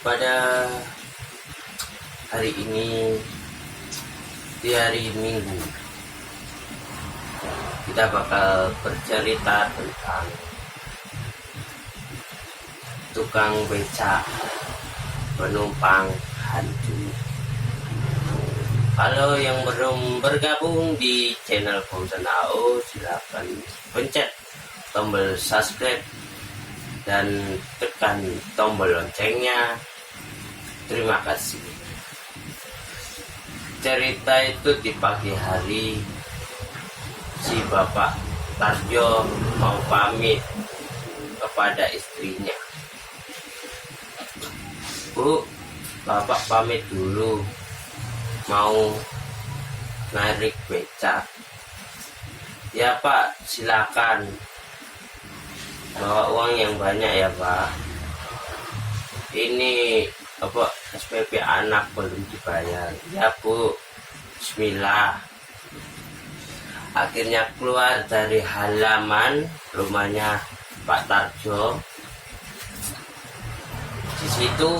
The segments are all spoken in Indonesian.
pada hari ini, di hari Minggu, kita bakal bercerita tentang tukang becak penumpang hantu. Kalau yang belum bergabung di channel Fausan AO, silakan pencet tombol subscribe dan tekan tombol loncengnya. Terima kasih. Cerita itu di pagi hari, si Bapak Tarjo mau pamit kepada istrinya. Bu, Bapak pamit dulu, mau narik becak. Ya Pak, silakan. Bawa uang yang banyak ya Pak. Ini SPP anak belum dibayar. Ya Bu, bismillah. Akhirnya keluar dari halaman rumahnya Pak Tarjo. Di situ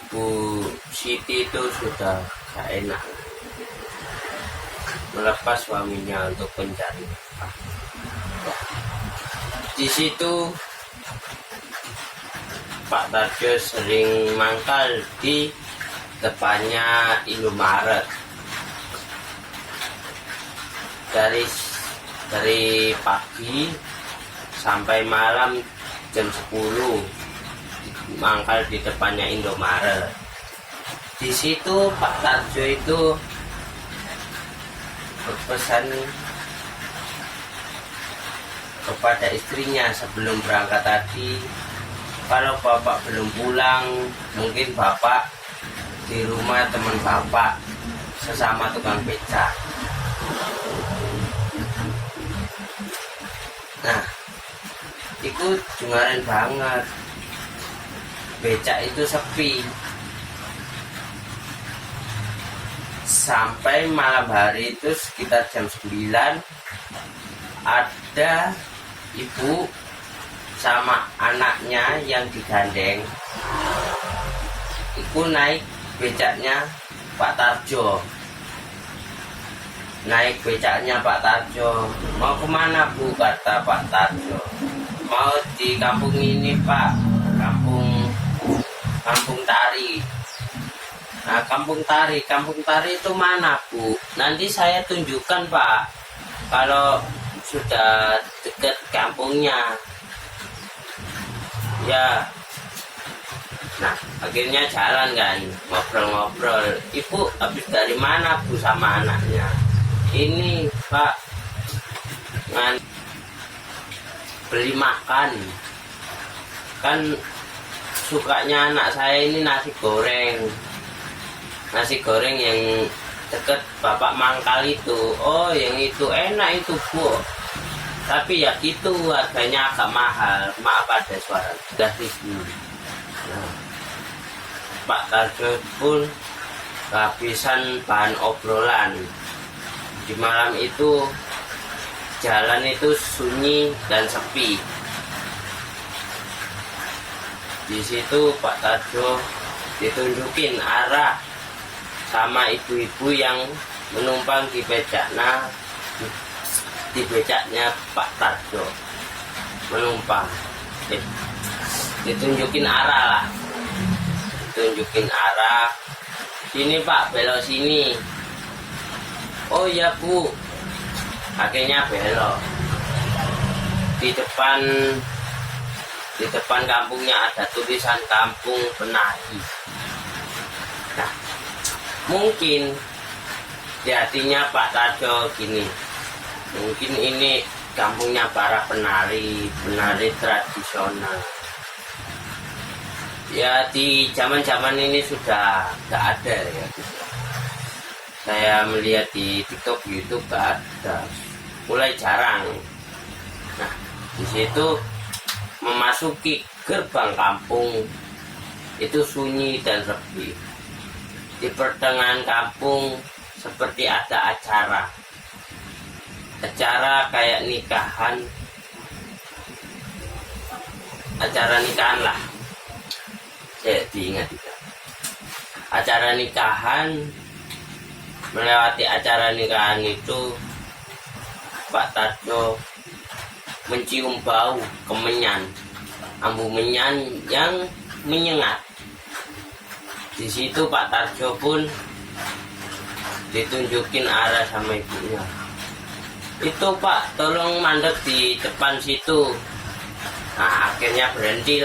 Bu Siti itu sudah gak enak melepas suaminya untuk mencari nafkah. Di situ Pak Tarjo sering mangkal di depannya Indomaret. Dari pagi sampai malam jam 10 mangkal di depannya Indomaret. Di situ Pak Tarjo itu berpesan kepada istrinya sebelum berangkat tadi, kalau Bapak belum pulang, mungkin Bapak di rumah teman Bapak sesama tukang becak. Nah, itu jungaren banget. Becak itu sepi. Sampai malam hari itu sekitar jam 9 ada ibu sama anaknya yang digandeng. Itu naik becaknya Pak Tarjo. Naik becaknya Pak Tarjo. Mau kemana Bu? Kata Pak Tarjo. Mau di kampung ini Pak, kampung Tari. Nah, kampung Tari itu mana Bu? Nanti saya tunjukkan Pak, kalau sudah dekat kampungnya. Ya. Nah, akhirnya jalan kan, ngobrol-ngobrol. Ibu habis dari mana Bu sama anaknya? Ini Pak, beli makan. Kan sukanya anak saya ini nasi goreng yang deket Bapak mangkal itu. Oh, yang itu enak itu Bu, tapi ya gitu harganya agak mahal. Maaf ada suara 3.000. Nah, Pak Tarjo pun kehabisan bahan obrolan. Di malam itu jalan itu sunyi dan sepi. Di situ Pak Tarjo ditunjukin arah sama ibu-ibu yang menumpang di becaknya Pak Tarjo menumpang. Ditunjukin arah lah, sini Pak, belok sini. Oh ya Bu, akhirnya belok. Di depan kampungnya ada tulisan Kampung Penari. Nah, mungkin di hatinya Pak Tarjo gini, mungkin ini kampungnya para penari tradisional. Ya, di zaman ini sudah gak ada ya. Saya melihat di TikTok, YouTube gak ada, mulai jarang. Nah, di situ memasuki gerbang kampung itu sunyi dan sepi. Di pertengahan kampung seperti ada acara kayak nikahan, acara nikahan lah. diingat juga. Acara nikahan, melewati acara nikahan itu Pak Tarjo mencium bau kemenyan, ambu menyan yang menyengat. Di situ Pak Tarjo pun ditunjukin arah sama ibunya. Itu Pak, tolong mandek di depan situ. Nah, akhirnya berhenti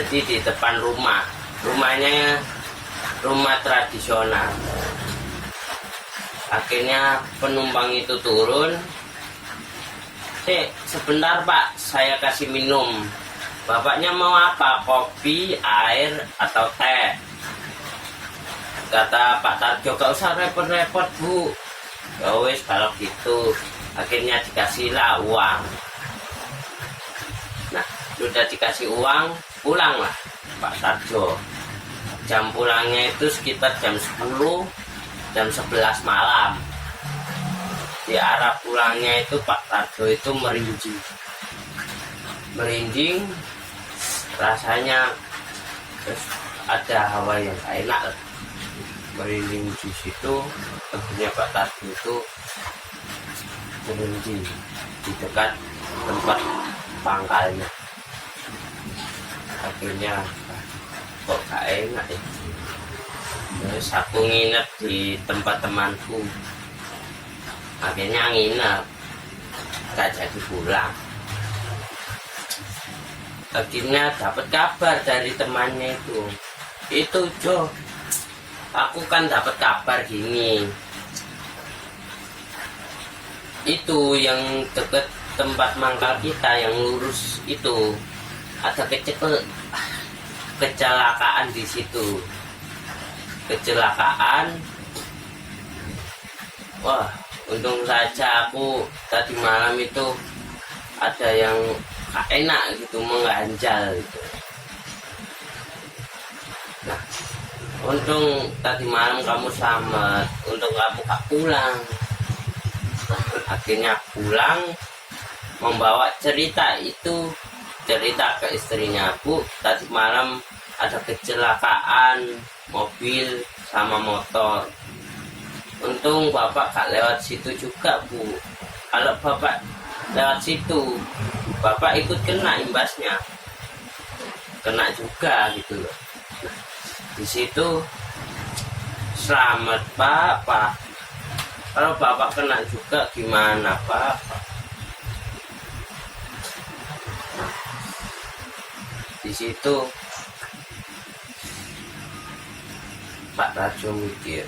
di depan rumah. Rumahnya rumah tradisional. Akhirnya penumpang itu turun. Sebentar Pak, saya kasih minum. Bapaknya mau apa? Kopi, air, atau teh? Kata Pak Tarjo, gak usah repot-repot Bu. Ya wis kalau gitu. Akhirnya dikasihlah uang. Nah, sudah dikasih uang, pulanglah Pak Tarjo. Jam pulangnya itu sekitar jam 10, jam 11 malam. Di arah pulangnya itu Pak Tarjo itu merinding, rasanya terus ada hawa yang gak enak. Merinding di situ, tentunya Pak Tarjo itu berhenti di dekat tempat pangkalnya. Akhirnya kok gak enak ya. Terus aku nginep di tempat temanku. Akhirnya nginep, gak jadi pulang. Akhirnya dapat kabar dari temannya itu Jo, aku kan dapat kabar gini. Itu yang deket tempat mangkal kita yang lurus itu ada kecelakaan di situ. Kecelakaan. Wah, untung saja aku tadi malam itu ada yang gak enak gitu, mengganjal gitu. Nah, untung tadi malam kamu selamat, untung kamu gak pulang. Akhirnya pulang membawa cerita ke istrinya, Bu, tadi malam ada kecelakaan mobil sama motor. Untung Bapak gak lewat situ juga, Bu. Kalau Bapak lewat situ, Bapak ikut kena imbasnya, kena juga gitu loh. Di situ selamat Pak. Kalau Bapak kena juga gimana Pak? Di situ Pak Tarjo mikir,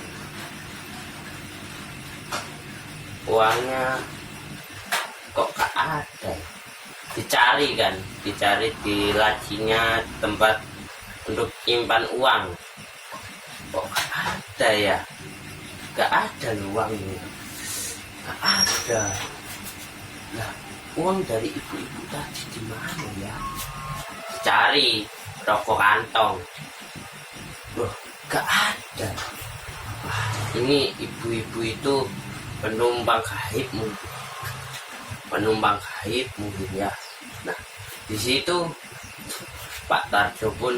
uangnya kok gak ada. Dicari di lacinya tempat untuk nyimpan uang, kok gak ada ya. Gak ada uangnya, gak ada. Nah, uang dari ibu-ibu tadi di mana ya? Dicari rokok kantong, loh, gak ada. Wah, ini ibu-ibu itu penumpang gaib mungkin ya. Nah, di situ Pak Tarjo pun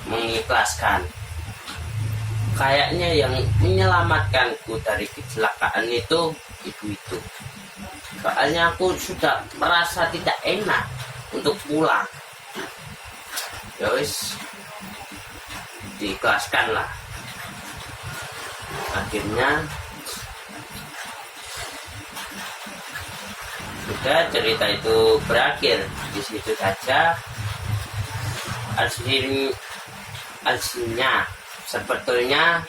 mengikhlaskan. Kayaknya yang menyelamatkanku dari kecelakaan itu ibu itu. Soalnya aku sudah merasa tidak enak untuk pulang. Ya wis, diikhlaskan lah. Akhirnya sudah, cerita itu berakhir di situ saja. Aslinya sebetulnya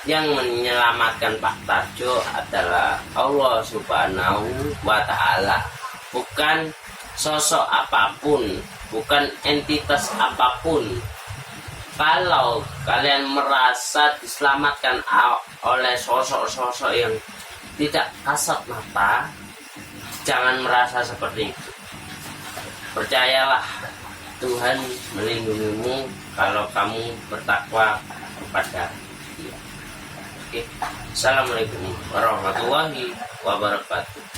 yang menyelamatkan Pak Tarjo adalah Allah Subhanahu wa Ta'ala, bukan sosok apapun, bukan entitas apapun. Kalau kalian merasa diselamatkan oleh sosok-sosok yang tidak kasat mata, jangan merasa seperti itu. Percayalah, Tuhan melindungimu kalau kamu bertakwa kepada Dia. Oke. Assalamualaikum warahmatullahi wabarakatuh.